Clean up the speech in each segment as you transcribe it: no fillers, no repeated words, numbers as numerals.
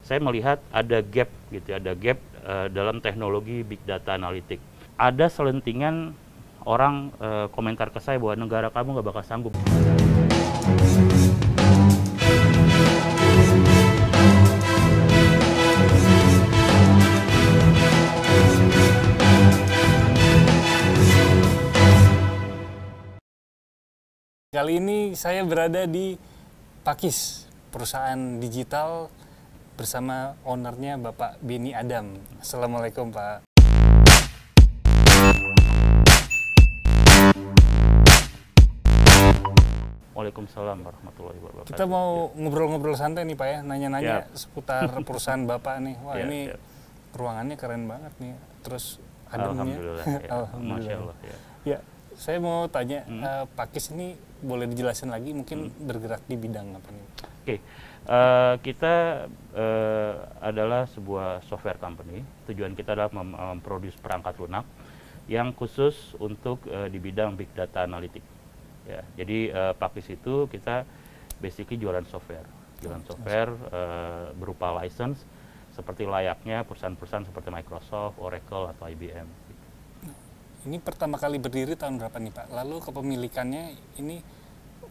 Saya melihat ada gap gitu, ada gap dalam teknologi big data analytic. Ada selentingan orang komentar ke saya bahwa negara kamu nggak bakal sanggup. Kali ini saya berada di Pakis, perusahaan digital bersama ownernya Bapak Benny Adam. Assalamualaikum Pak. Waalaikumsalam warahmatullahi wabarakatuh. Kita mau ngobrol-ngobrol santai nih Pak ya, nanya-nanya seputar perusahaan Bapak nih. Wah ini ruangannya keren banget nih, terus ademnya. Alhamdulillah, ya. Alhamdulillah. Masya Allah. Ya. Ya, saya mau tanya, Pakis ini boleh dijelasin lagi mungkin bergerak di bidang apa nih? Oke, kita adalah sebuah software company. Tujuan kita adalah memproduksi perangkat lunak yang khusus untuk di bidang big data analytic. Ya, jadi Pakis itu kita basically jualan software, berupa license seperti layaknya perusahaan-perusahaan seperti Microsoft, Oracle atau IBM. Ini pertama kali berdiri tahun berapa nih Pak? Lalu kepemilikannya ini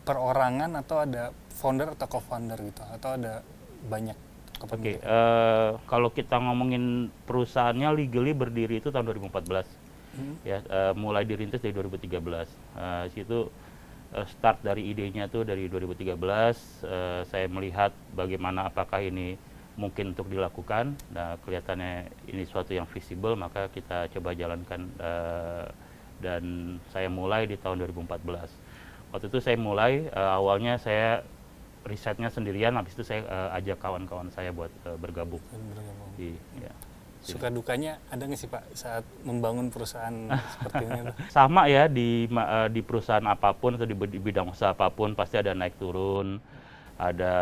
perorangan atau ada founder atau co-founder gitu? Atau ada banyak kepemilikan? Kalau kita ngomongin perusahaannya legally berdiri itu tahun 2014. Ya, mulai dirintis dari 2013. Situ start dari idenya tuh dari 2013. Saya melihat bagaimana apakah ini mungkin untuk dilakukan. Nah, kelihatannya ini suatu yang visible, maka kita coba jalankan dan saya mulai di tahun 2014. Waktu itu saya mulai, awalnya saya risetnya sendirian, habis itu saya ajak kawan-kawan saya buat bergabung. Suka dukanya ada nggak sih Pak saat membangun perusahaan seperti ini? Sama ya, di perusahaan apapun atau di bidang usaha apapun pasti ada naik turun, ada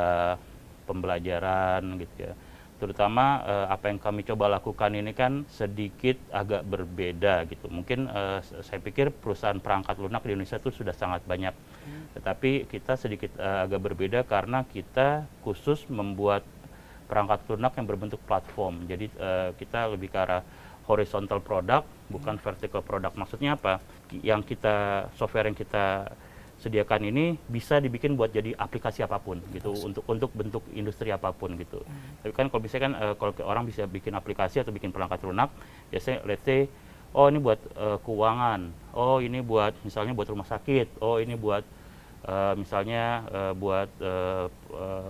pembelajaran gitu ya. Terutama apa yang kami coba lakukan ini kan sedikit agak berbeda gitu. Mungkin saya pikir perusahaan perangkat lunak di Indonesia itu sudah sangat banyak. Tetapi kita sedikit agak berbeda karena kita khusus membuat perangkat lunak yang berbentuk platform. Jadi kita lebih ke arah horizontal product, bukan vertical product. Maksudnya apa? Software yang kita sediakan ini bisa dibikin buat jadi aplikasi apapun gitu, untuk bentuk industri apapun gitu. Tapi kan kalau biasanya kan kalau orang bisa bikin aplikasi atau bikin perangkat lunak, biasanya let's say oh ini buat keuangan, oh ini buat misalnya buat rumah sakit, oh ini buat misalnya buat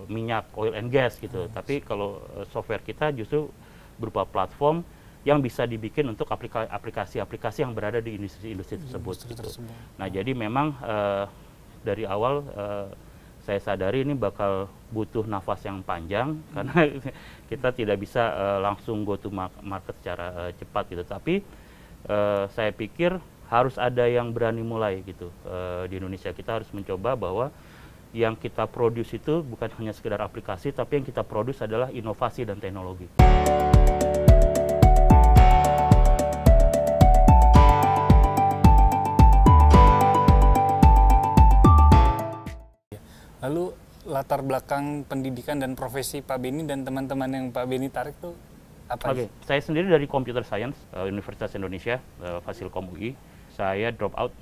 minyak, oil and gas gitu. Tapi kalau software kita justru berupa platform yang bisa dibikin untuk aplikasi-aplikasi yang berada di industri tersebut. Nah, jadi memang dari awal saya sadari ini bakal butuh nafas yang panjang karena kita tidak bisa langsung go to market secara cepat gitu. Tapi saya pikir harus ada yang berani mulai gitu di Indonesia. Kita harus mencoba bahwa yang kita produce itu bukan hanya sekedar aplikasi, tapi yang kita produce adalah inovasi dan teknologi. Lalu latar belakang pendidikan dan profesi Pak Benny dan teman-teman yang Pak Benny tarik tuh apa? Oke, saya sendiri dari Computer Science, Universitas Indonesia, Fasilkom UI. Saya drop out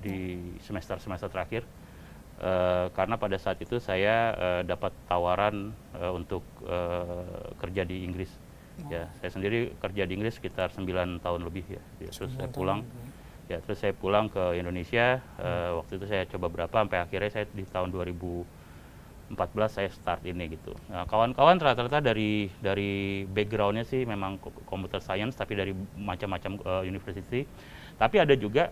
di semester terakhir karena pada saat itu saya dapat tawaran untuk kerja di Inggris. Ya, saya sendiri kerja di Inggris sekitar 9 tahun lebih ya. Terus saya pulang. Ya, terus saya pulang ke Indonesia. Waktu itu saya coba berapa sampai akhirnya saya di tahun 2014 saya start ini gitu. Nah, kawan-kawan rata-rata dari backgroundnya sih memang computer science, tapi dari macam-macam university. Tapi ada juga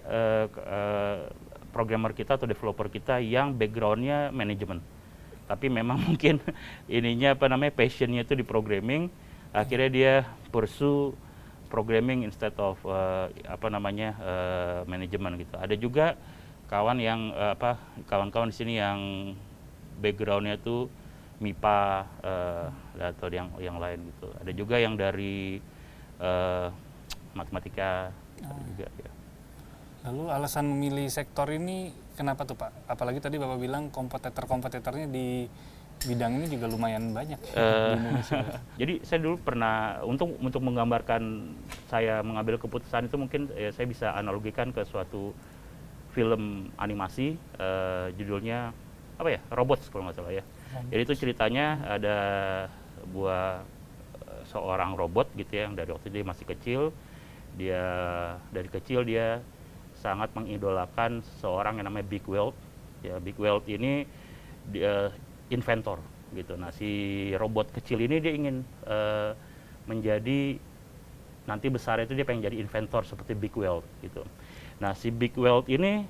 programmer kita atau developer kita yang backgroundnya manajemen. Tapi memang mungkin ininya passionnya itu di programming. Akhirnya dia pursue programming instead of manajemen gitu. Ada juga kawan-kawan di sini yang backgroundnya tuh MIPA atau yang lain gitu. Ada juga yang dari matematika juga ya. Lalu alasan memilih sektor ini kenapa tuh Pak? Apalagi tadi Bapak bilang kompetitornya di bidang ini juga lumayan banyak di Indonesia. Jadi saya dulu pernah untuk menggambarkan saya mengambil keputusan itu mungkin saya bisa analogikan ke suatu film animasi judulnya apa ya, Robots kalau nggak salah ya. Jadi itu ceritanya ada seorang robot gitu ya, yang dari waktu dia masih kecil, dari kecil dia sangat mengidolakan seorang yang namanya Big Weld. Ya, Big Weld ini dia inventor gitu. Nah, si robot kecil ini dia ingin menjadi nanti besar itu dia pengen jadi inventor seperti Big Weld gitu. Nah, si Big Weld ini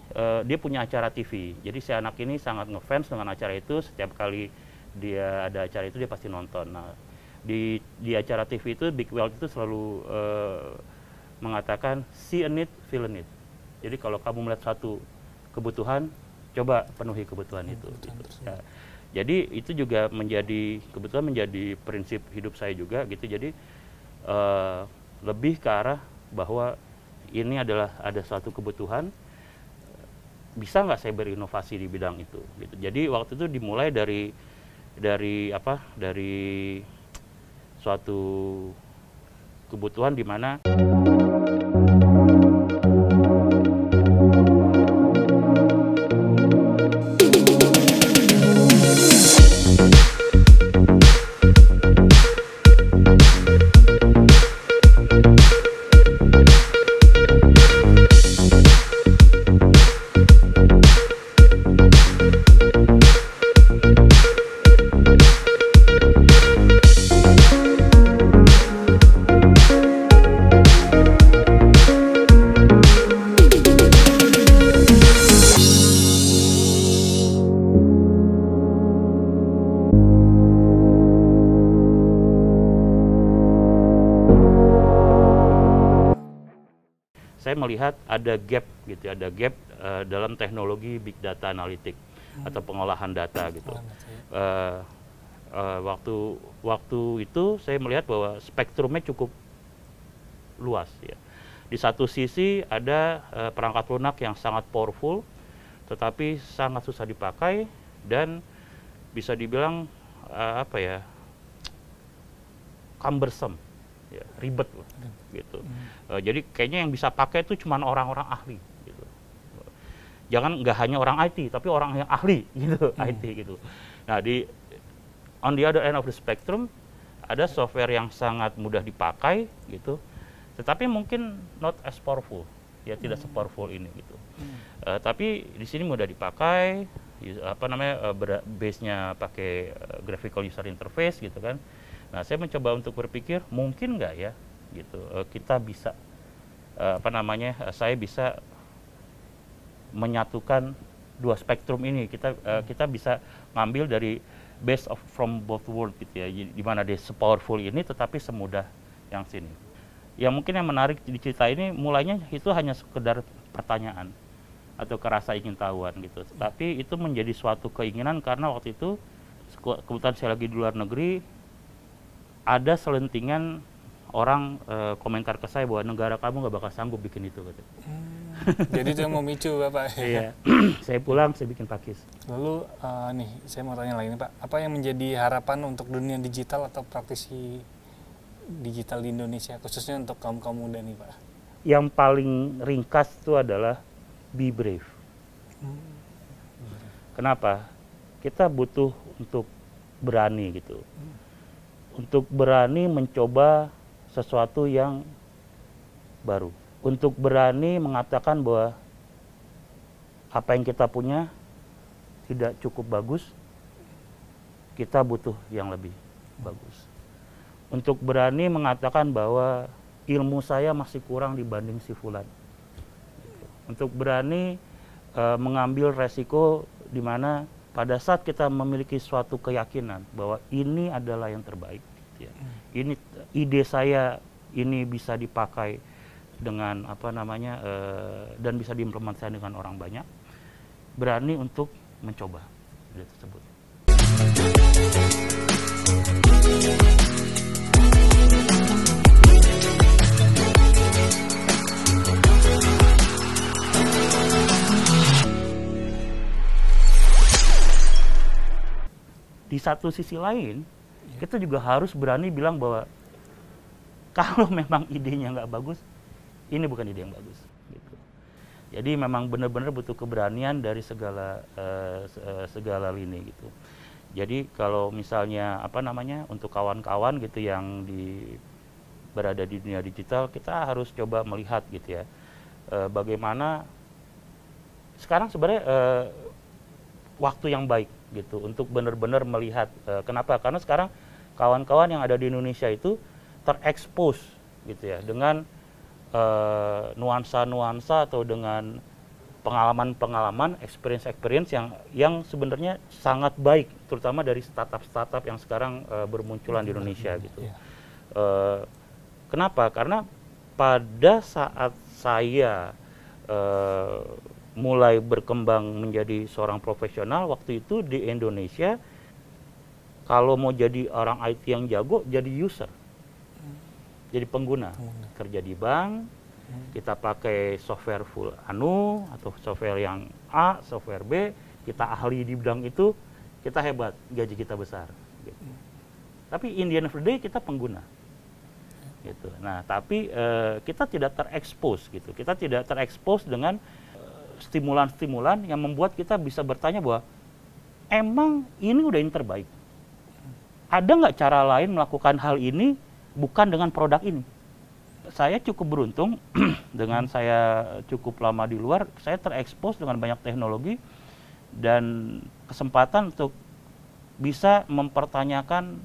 dia punya acara TV. Jadi si anak ini sangat ngefans dengan acara itu. Setiap kali dia ada acara itu dia pasti nonton. Nah, di acara TV itu Big Weld itu selalu mengatakan see a need, feel a need. Jadi kalau kamu melihat satu kebutuhan, coba penuhi kebutuhan itu. Gitu. Ya. Jadi itu juga kebetulan menjadi prinsip hidup saya juga gitu. Jadi lebih ke arah bahwa ini ada suatu kebutuhan, bisa nggak saya berinovasi di bidang itu gitu. Jadi waktu itu dimulai dari suatu kebutuhan di mana saya melihat ada gap gitu, ada gap dalam teknologi big data analytic atau pengolahan data gitu. Waktu itu saya melihat bahwa spektrumnya cukup luas ya. Di satu sisi ada perangkat lunak yang sangat powerful, tetapi sangat susah dipakai dan bisa dibilang cumbersome, ya, ribet gitu. Jadi kayaknya yang bisa pakai itu cuma orang-orang ahli gitu. Nggak hanya orang IT, tapi orang yang ahli gitu, IT gitu. Nah, on the other end of the spectrum ada software yang sangat mudah dipakai gitu, tetapi mungkin not as powerful, ya tidak se-powerful ini gitu. Tapi di sini mudah dipakai, base-nya pakai graphical user interface gitu kan. Nah, saya mencoba untuk berpikir mungkin nggak ya gitu, kita bisa saya bisa menyatukan dua spektrum ini. Kita bisa ngambil dari from both world gitu ya, di mana dia se-powerful ini tetapi semudah yang sini. Ya mungkin yang menarik di cerita ini mulainya itu hanya sekedar pertanyaan atau kerasa ingin tahuan gitu. Tapi itu menjadi suatu keinginan karena waktu itu kebetulan saya lagi di luar negeri, ada selentingan orang komentar ke saya bahwa negara kamu nggak bakal sanggup bikin itu gitu. Jadi itu yang memicu Bapak. Iya. Saya pulang, saya bikin pakis. Lalu saya mau tanya lagi nih Pak, apa yang menjadi harapan untuk dunia digital atau praktisi digital di Indonesia, khususnya untuk kaum muda nih Pak? Yang paling ringkas itu adalah be brave. Kenapa? Kita butuh untuk berani gitu. Untuk berani mencoba sesuatu yang baru. Untuk berani mengatakan bahwa apa yang kita punya tidak cukup bagus, kita butuh yang lebih bagus. Untuk berani mengatakan bahwa ilmu saya masih kurang dibanding si fulan. Untuk berani mengambil resiko di mana pada saat kita memiliki suatu keyakinan bahwa ini adalah yang terbaik, ya. Ini ide saya ini bisa dipakai dengan dan bisa diimplementasikan dengan orang banyak, berani untuk mencoba ide tersebut. Di satu sisi lain kita juga harus berani bilang bahwa kalau memang idenya nggak bagus, ini bukan ide yang bagus. Gitu. Jadi memang benar-benar butuh keberanian dari segala lini gitu. Jadi kalau misalnya untuk kawan-kawan gitu yang berada di dunia digital, kita harus coba melihat gitu ya, bagaimana sekarang sebenarnya waktu yang baik gitu untuk benar-benar melihat. Kenapa? Karena sekarang kawan-kawan yang ada di Indonesia itu terekspos gitu ya dengan nuansa-nuansa atau dengan pengalaman-pengalaman, experience yang sebenarnya sangat baik, terutama dari startup-startup yang sekarang bermunculan di Indonesia gitu. Kenapa? Karena pada saat saya mulai berkembang menjadi seorang profesional, waktu itu di Indonesia, kalau mau jadi orang IT yang jago, jadi user. Jadi pengguna. Kerja di bank, kita pakai software full atau software yang A, software B, kita ahli di bidang itu, kita hebat, gaji kita besar. Gitu. Tapi in the end of the day kita pengguna. Gitu. Nah, tapi kita tidak terekspos gitu. Kita tidak terekspos dengan stimulan-stimulan yang membuat kita bisa bertanya bahwa emang ini udah yang terbaik. Ada nggak cara lain melakukan hal ini bukan dengan produk ini? Saya cukup beruntung dengan saya cukup lama di luar, saya terekspos dengan banyak teknologi dan kesempatan untuk bisa mempertanyakan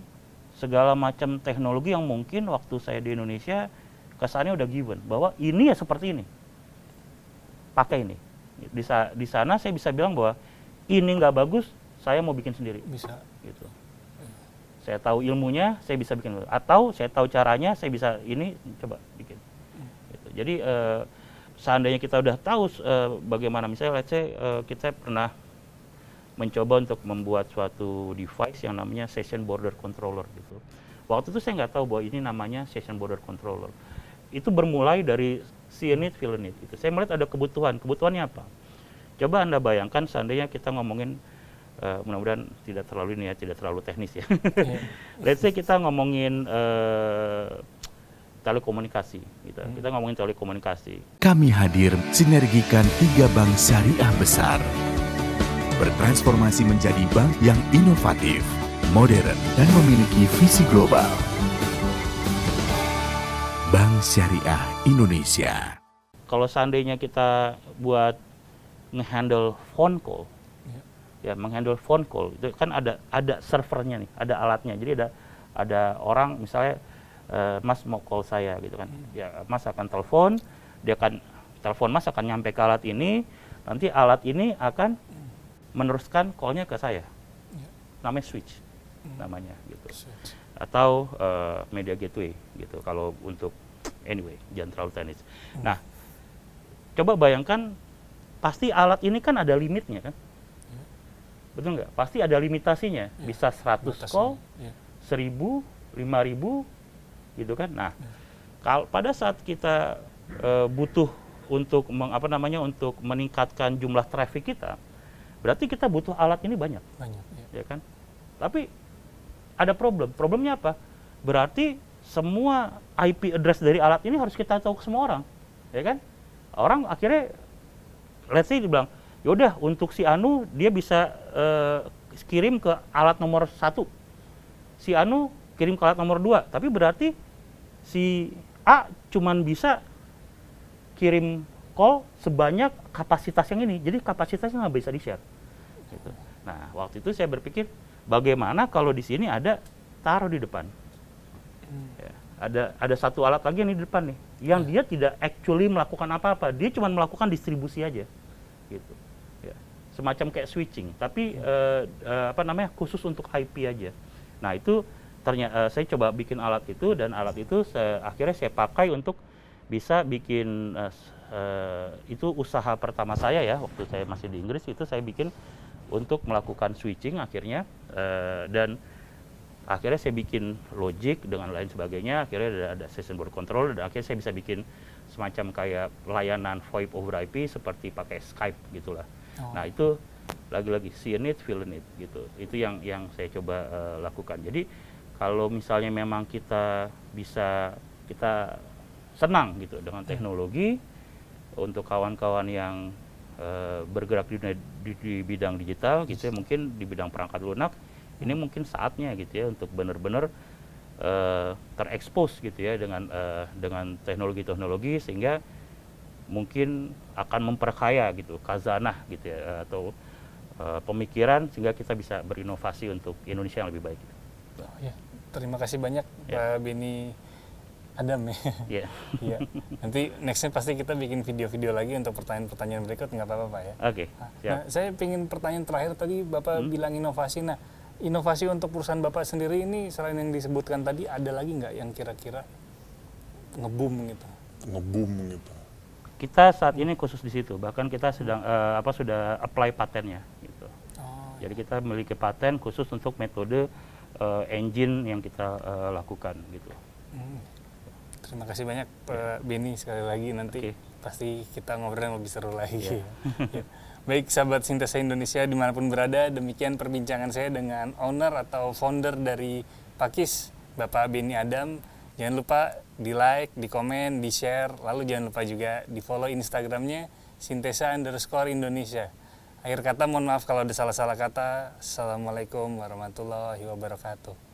segala macam teknologi yang mungkin waktu saya di Indonesia kesannya udah given, bahwa ini ya seperti ini, pakai ini. Di sana saya bisa bilang bahwa ini nggak bagus, saya mau bikin sendiri. Bisa. Gitu. Saya tahu ilmunya, saya bisa bikin. Atau saya tahu caranya, saya bisa ini coba bikin. Gitu. Jadi seandainya kita udah tahu bagaimana, misalnya let's say kita pernah mencoba untuk membuat suatu device yang namanya session border controller gitu. Waktu itu saya nggak tahu bahwa ini namanya session border controller. Itu bermulai dari see a need, feel a need gitu. Saya melihat ada kebutuhan. Kebutuhannya apa? Coba Anda bayangkan seandainya kita ngomongin mudah-mudahan tidak terlalu ini ya, tidak terlalu teknis ya. Let's say kita ngomongin telekomunikasi gitu. Kita ngomongin telekomunikasi. Kami hadir sinergikan 3 bank syariah besar. Bertransformasi menjadi bank yang inovatif, modern, dan memiliki visi global. Bank Syariah Indonesia. Kalau seandainya kita buat ngehandle phone call, ya menghandle phone call itu kan ada servernya nih, ada alatnya. Jadi ada orang misalnya Mas mau call saya gitu kan, ya Mas akan telepon, telepon Mas akan nyampe ke alat ini, nanti alat ini akan meneruskan callnya ke saya, namanya switch namanya gitu, atau media gateway gitu kalau untuk anyway jangan terlalu teknis. Nah coba bayangkan, pasti alat ini kan ada limitnya kan. Betul nggak? Pasti ada limitasinya. Bisa 100 call, 1000, 5000, gitu kan. Nah, pada saat kita butuh untuk untuk meningkatkan jumlah traffic kita, berarti kita butuh alat ini banyak. Ya kan? Tapi ada problem. Problemnya apa? Berarti semua IP address dari alat ini harus kita tahu ke semua orang. Ya kan? Orang akhirnya, let's say dibilang, yaudah untuk si Anu dia bisa kirim ke alat nomor 1, si Anu kirim ke alat nomor 2, tapi berarti si A cuman bisa kirim call sebanyak kapasitas yang ini, jadi kapasitasnya nggak bisa di-share. Gitu. Nah waktu itu saya berpikir bagaimana kalau di sini ada taruh di depan, ya, ada satu alat lagi yang di depan nih, yang dia tidak actually melakukan apa-apa, dia cuma melakukan distribusi aja, gitu. Semacam kayak switching, tapi khusus untuk IP aja. Nah itu ternyata saya coba bikin alat itu, dan alat itu akhirnya saya pakai untuk bisa bikin itu usaha pertama saya ya, waktu saya masih di Inggris itu saya bikin untuk melakukan switching akhirnya, dan akhirnya saya bikin logic dengan lain sebagainya, akhirnya ada session border control, dan akhirnya saya bisa bikin semacam kayak layanan VoIP over IP seperti pakai Skype gitulah. Nah itu lagi-lagi see it, feel it gitu. Itu yang saya coba lakukan. Jadi kalau misalnya memang kita senang gitu dengan teknologi, untuk kawan-kawan yang bergerak di bidang digital gitu ya, mungkin di bidang perangkat lunak, ini mungkin saatnya gitu ya untuk benar-benar terekspos gitu ya dengan teknologi-teknologi, sehingga mungkin akan memperkaya gitu khazanah gitu ya, atau pemikiran, sehingga kita bisa berinovasi untuk Indonesia yang lebih baik. Oh, ya. Terima kasih banyak Pak Beni Adam ya. Yeah. Iya. Nanti nextnya pasti kita bikin video-video lagi untuk pertanyaan-pertanyaan berikut, nggak apa-apa Pak ya. Oke. Nah, saya ingin pertanyaan terakhir, tadi Bapak bilang inovasi. Nah, inovasi untuk perusahaan Bapak sendiri ini selain yang disebutkan tadi, ada lagi nggak yang kira-kira nge-boom gitu? Nge-boom gitu. Kita saat ini khusus di situ, bahkan kita sedang sudah apply patennya gitu. Oh, Jadi kita memiliki paten khusus untuk metode engine yang kita lakukan gitu. Terima kasih banyak Pak Beni sekali lagi, nanti pasti kita ngobrol yang lebih seru lagi. Ya. Baik sahabat Sintesa Indonesia dimanapun berada, demikian perbincangan saya dengan owner atau founder dari Pakis, Bapak Beni Adam. Jangan lupa di like, di komen, di share, lalu jangan lupa juga di follow Instagramnya Sintesa_Indonesia. Akhir kata mohon maaf kalau ada salah-salah kata. Assalamualaikum warahmatullahi wabarakatuh.